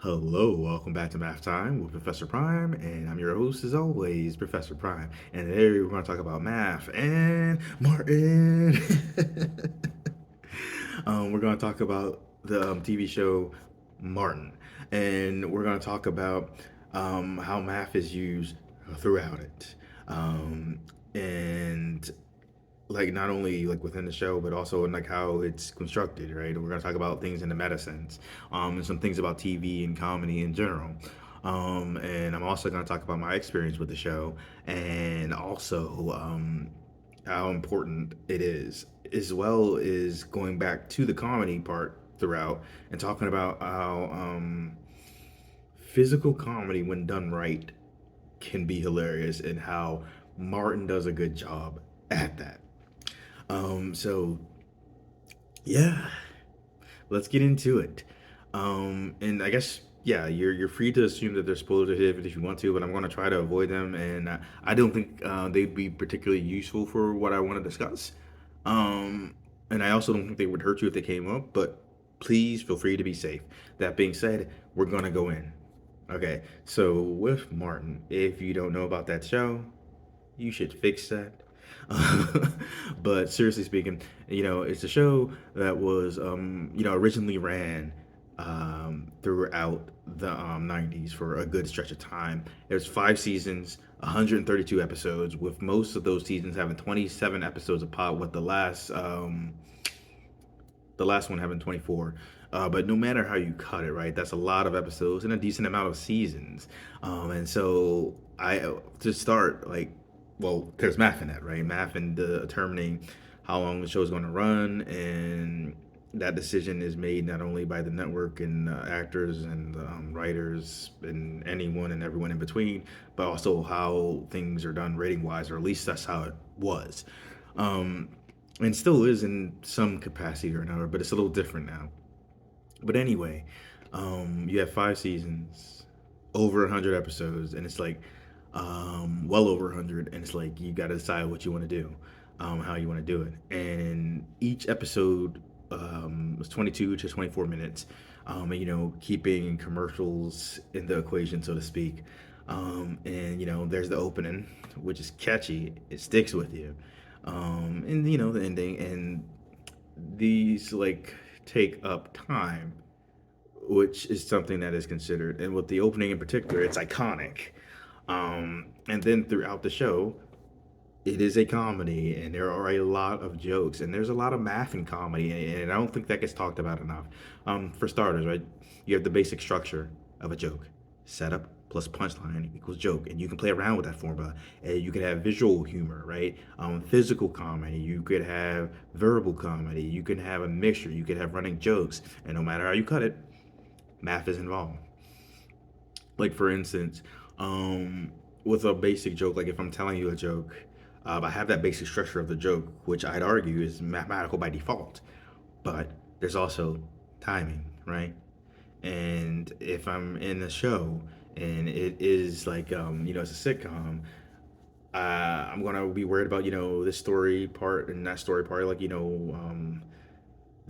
Hello, welcome back to Math Time with Professor Prime, and I'm your host as always, Professor Prime. And today we're going to talk about math and Martin. We're going to talk about the TV show Martin, and we're going to talk about how math is used throughout it, and like not only like within the show, but also in like how it's constructed, right? We're gonna talk about things in the meta sense, and some things about TV and comedy in general. And I'm also gonna talk about my experience with the show, and also how important it is, as well as going back to the comedy part throughout, and talking about how physical comedy, when done right, can be hilarious, and how Martin does a good job at that. So yeah, let's get into it. And I guess yeah, you're free to assume that they're spoilers if you want to, but I'm going to try to avoid them, and I don't think they'd be particularly useful for what I want to discuss. Um, and I also don't think they would hurt you if they came up, but please feel free to be safe. That being said, we're gonna go in. Okay, so with Martin, if you don't know about that show, you should fix that. But seriously speaking, it's a show that was, originally ran throughout the 90s for a good stretch of time. It was 5 seasons, 132 episodes, with most of those seasons having 27 episodes a pop, with the last one having 24. But no matter how you cut it, right, that's a lot of episodes and a decent amount of seasons. And so to start, like, well, there's math in that, right? Math in determining how long the show is going to run, and that decision is made not only by the network and actors and writers and anyone and everyone in between, but also how things are done rating wise, or at least that's how it was. Um, and still is in some capacity or another, but it's a little different now. But anyway, you have 5 seasons, over 100 episodes, and it's like well over 100, and it's like you got to decide what you want to do, how you want to do it. And each episode was 22 to 24 minutes, and keeping commercials in the equation, so to speak. And there's the opening, which is catchy, it sticks with you, and the ending, and these like take up time, which is something that is considered. And with the opening in particular, it's iconic. And then throughout the show, it is a comedy, and there are a lot of jokes, and there's a lot of math in comedy, and I don't think that gets talked about enough. For starters, right, you have the basic structure of a joke: setup plus punchline equals joke, and you can play around with that formula. And you can have visual humor, right? Physical comedy. You could have verbal comedy. You can have a mixture. You could have running jokes, and no matter how you cut it, math is involved. Like for instance, with a basic joke, like if I'm telling you a joke, I have that basic structure of the joke, which I'd argue is mathematical by default. But there's also timing, right? And if I'm in the show and it is like, it's a sitcom, I'm gonna be worried about this story part and that story part, like the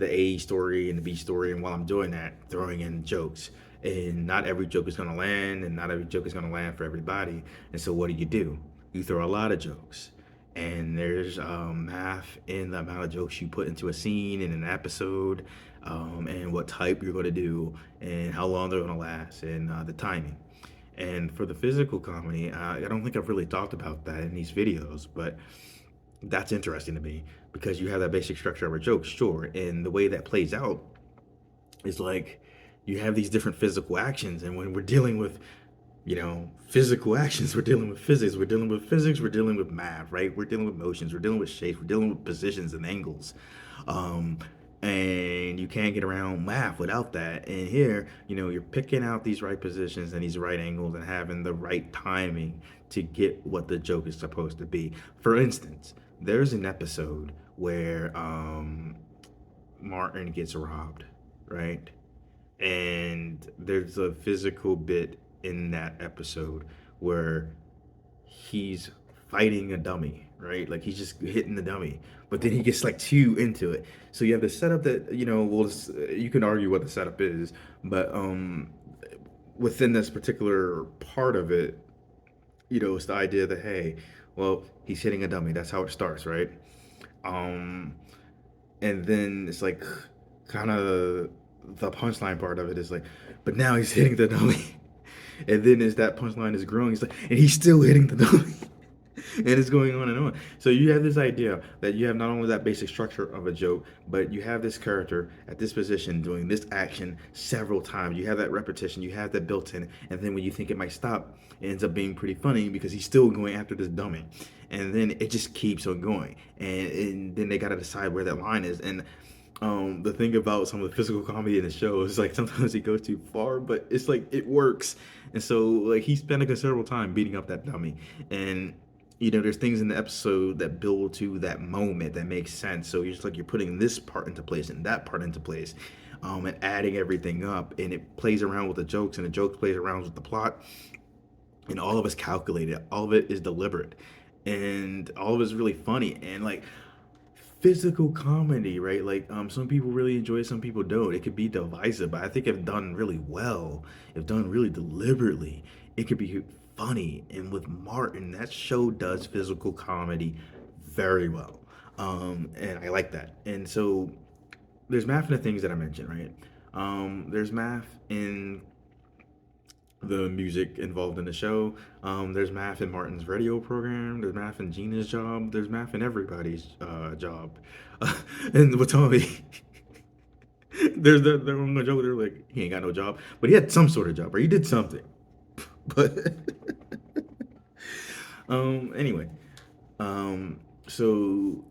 A story and the B story, and while I'm doing that, throwing in jokes. And not every joke is gonna land, and not every joke is gonna land for everybody. And so, what do? You throw a lot of jokes, and there's math in the amount of jokes you put into a scene in an episode, and what type you're gonna do, and how long they're gonna last, and the timing. And for the physical comedy, I don't think I've really talked about that in these videos, but that's interesting to me because you have that basic structure of a joke, sure, and the way that plays out is like you have these different physical actions, and when we're dealing with physical actions, we're dealing with physics, we're dealing with physics, we're dealing with math, right? We're dealing with motions, we're dealing with shapes, we're dealing with positions and angles. um and you can't get around math without that. And here, you're picking out these right positions and these right angles and having the right timing to get what the joke is supposed to be. For instance, there's an episode where Martin gets robbed, right? And there's a physical bit in that episode where he's fighting a dummy, right? Like he's just hitting the dummy, but then he gets like too into it. So you have the setup that well, you can argue what the setup is, but within this particular part of it, it's the idea that, hey, well, he's hitting a dummy. That's how it starts, right? Um, and then it's like kind of the punchline part of it is like, but now he's hitting the dummy. And then as that punchline is growing, he's like, and he's still hitting the dummy. And it's going on and on. So you have this idea that you have not only that basic structure of a joke, but you have this character at this position doing this action several times. You have that repetition, you have that built in, and then when you think it might stop, it ends up being pretty funny because he's still going after this dummy. And then it just keeps on going. And then they got to decide where that line is. And the thing about some of the physical comedy in the show is like sometimes it goes too far, but it's like it works. And so like he spent a considerable time beating up that dummy. And there's things in the episode that build to that moment that makes sense. So you're just like you're putting this part into place and that part into place, and adding everything up, and it plays around with the jokes, and the jokes plays around with the plot, and all of it's calculated, all of it is deliberate, and all of it's really funny. And like physical comedy, right? Like some people really enjoy it, some people don't. It could be divisive, but I think if done really well, if done really deliberately, it could be funny. And with Martin, that show does physical comedy very well. And I like that. And so there's math in the things that I mentioned, right? There's math in the music involved in the show. There's math in Martin's radio program. There's math in Gina's job. There's math in everybody's job. And with Tommy, there's the one joke. They're like, he ain't got no job, but he had some sort of job, or he did something. But anyway, so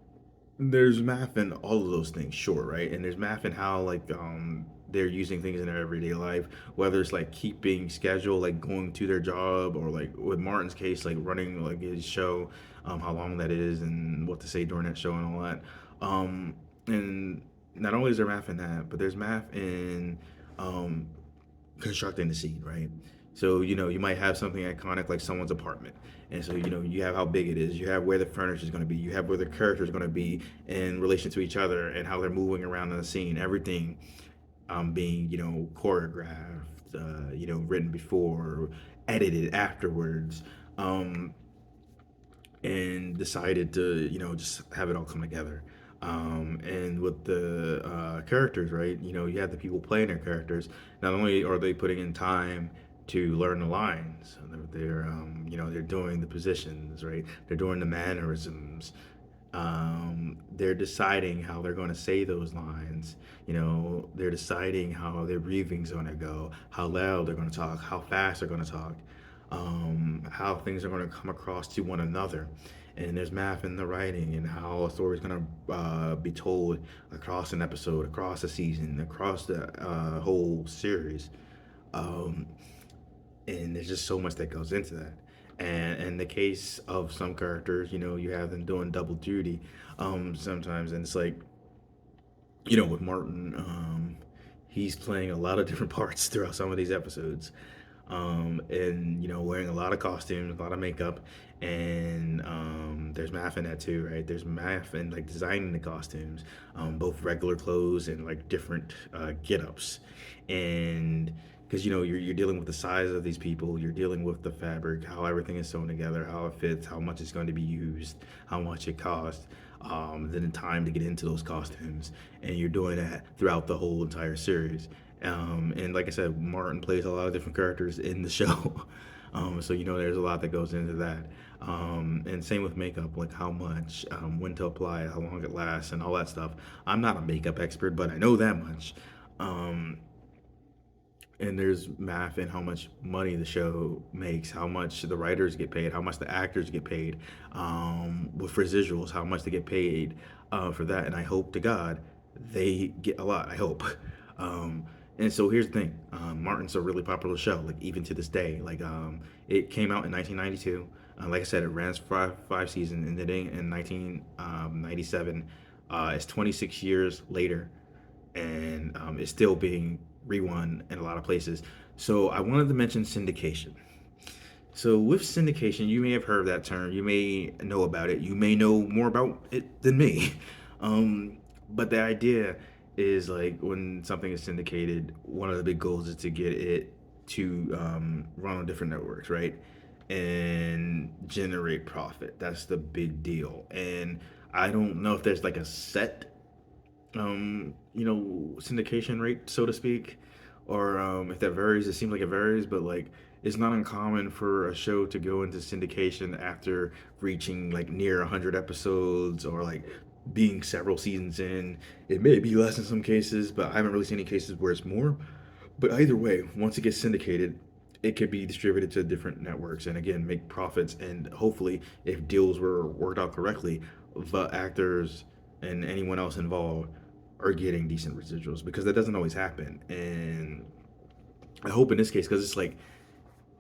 there's math in all of those things, sure, right? And there's math in how like they're using things in their everyday life, whether it's like keeping schedule, like going to their job, or like with Martin's case, like running like his show, how long that is and what to say during that show and all that. And not only is there math in that, but there's math in um constructing the scene, right? So, you might have something iconic like someone's apartment. And so, you have how big it is, you have where the furniture is going to be, you have where the character is going to be in relation to each other and how they're moving around in the scene. Everything being, choreographed, written before, edited afterwards, and decided to, just have it all come together. And with the characters, right? You have the people playing their characters. Not only are they putting in time to learn the lines, they're doing the positions, right? They're doing the mannerisms. They're deciding how they're going to say those lines. They're deciding how their breathing's going to go, how loud they're going to talk, how fast they're going to talk, how things are going to come across to one another. And there's math in the writing and how a story is going to be told across an episode, across a season, across the whole series. Um, and there's just so much that goes into that. And in the case of some characters, you have them doing double duty sometimes, and it's like, with Martin, he's playing a lot of different parts throughout some of these episodes, and wearing a lot of costumes, a lot of makeup, and there's math in that too, right? There's math in like designing the costumes, both regular clothes and like different get-ups, and because you're dealing with the size of these people, you're dealing with the fabric, how everything is sewn together, how it fits, how much it's going to be used, how much it costs, then the time to get into those costumes, and you're doing that throughout the whole entire series. And like I said, Martin plays a lot of different characters in the show. So there's a lot that goes into that. And same with makeup, like how much, when to apply it, how long it lasts, and all that stuff. I'm not a makeup expert, but I know that much. Um, and there's math in how much money the show makes, how much the writers get paid, how much the actors get paid, with residuals, how much they get paid for that. And I hope to God they get a lot. I hope. And so here's the thing: Martin's a really popular show, like even to this day. Like it came out in 1992. Like I said, it ran for five seasons, ending in 1997. It's 26 years later, and it's still being rerun in a lot of places. So I wanted to mention syndication. So with syndication, you may have heard of that term. You may know about it. You may know more about it than me. But the idea is like when something is syndicated, one of the big goals is to get it to run on different networks, right? And generate profit. That's the big deal. And I don't know if there's like a set syndication rate, so to speak, or if that varies. It seems like it varies, but like it's not uncommon for a show to go into syndication after reaching like near 100 episodes or like being several seasons in. It may be less in some cases, but I haven't really seen any cases where it's more. But either way, once it gets syndicated, it could be distributed to different networks and again make profits. And hopefully, if deals were worked out correctly, the actors and anyone else involved are getting decent residuals because that doesn't always happen. And I hope in this case, because it's like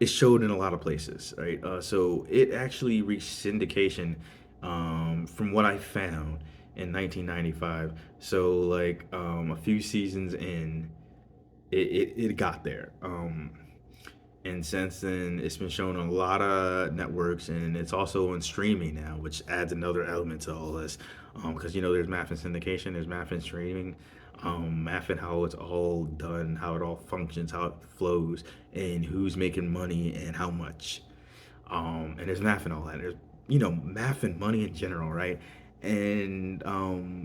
it showed in a lot of places, right? So it actually reached syndication, from what I found, in 1995. So like a few seasons in, it got there. And since then, it's been shown on a lot of networks, and it's also on streaming now, which adds another element to all this. Because there's math and syndication, there's math and streaming, math and how it's all done, how it all functions, how it flows, and who's making money and how much. And there's math and all that. There's math and money in general, right? And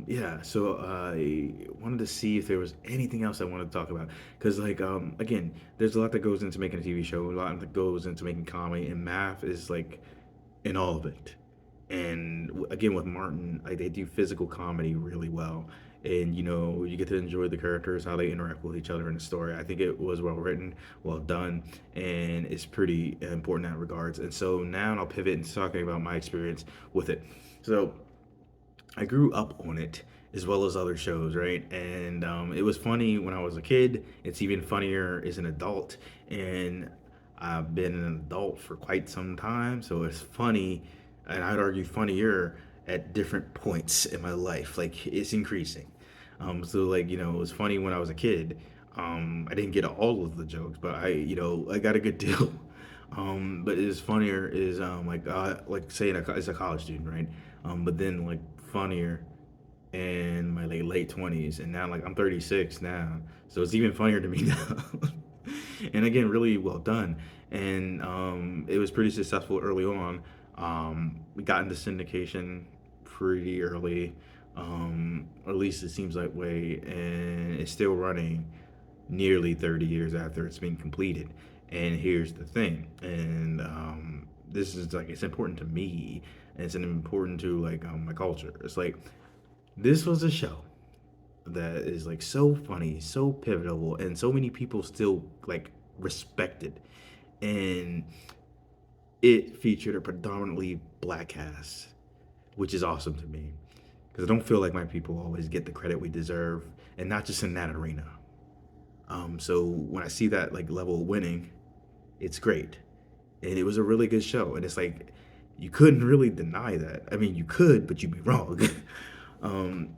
yeah, so I wanted to see if there was anything else I wanted to talk about because, like, again, there's a lot that goes into making a TV show, a lot that goes into making comedy, and math is like in all of it. And again, with Martin, like they do physical comedy really well, and you get to enjoy the characters, how they interact with each other in the story. I think it was well written, well done, and it's pretty important in that regards. And so now I'll pivot into talking about my experience with it. So I grew up on it as well as other shows, right? And it was funny when I was a kid. It's even funnier as an adult. And I've been an adult for quite some time. So it's funny, and I'd argue funnier at different points in my life. Like it's increasing. So like, it was funny when I was a kid. I didn't get all of the jokes, but I got a good deal. But it's funnier is like saying as a college student, right? But then like funnier in my late 20s, and now like I'm 36 now, so it's even funnier to me now. And again, really well done, and it was pretty successful early on. We got into syndication pretty early, or at least it seems that way, and it's still running nearly 30 years after it's been completed. And here's the thing, and this is like it's important to me, and it's important to like my culture. It's like this was a show that is like so funny, so pivotal, and so many people still like respected. And it featured a predominantly black cast, which is awesome to me because I don't feel like my people always get the credit we deserve, and not just in that arena. So when I see that like level of winning, it's great, and it was a really good show. And it's like you couldn't really deny that. I mean, you could, but you'd be wrong. um,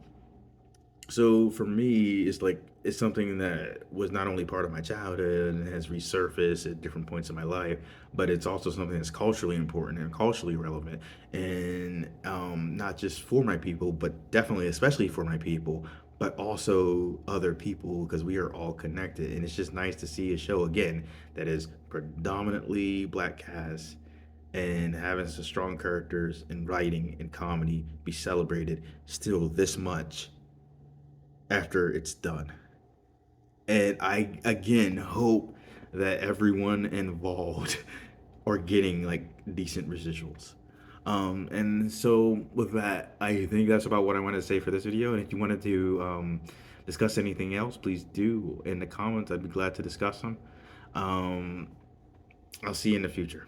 so for me, it's like it's something that was not only part of my childhood and has resurfaced at different points in my life, but it's also something that's culturally important and culturally relevant, and not just for my people, but definitely, especially for my people, but also other people because we are all connected. And it's just nice to see a show again that is predominantly black cast and having some strong characters and writing and comedy be celebrated still this much after it's done. And I again hope that everyone involved are getting like decent residuals. And so with that, I think that's about what I wanted to say for this video. And if you wanted to discuss anything else, please do in the comments. I'd be glad to discuss them. Um, I'll see you in the future.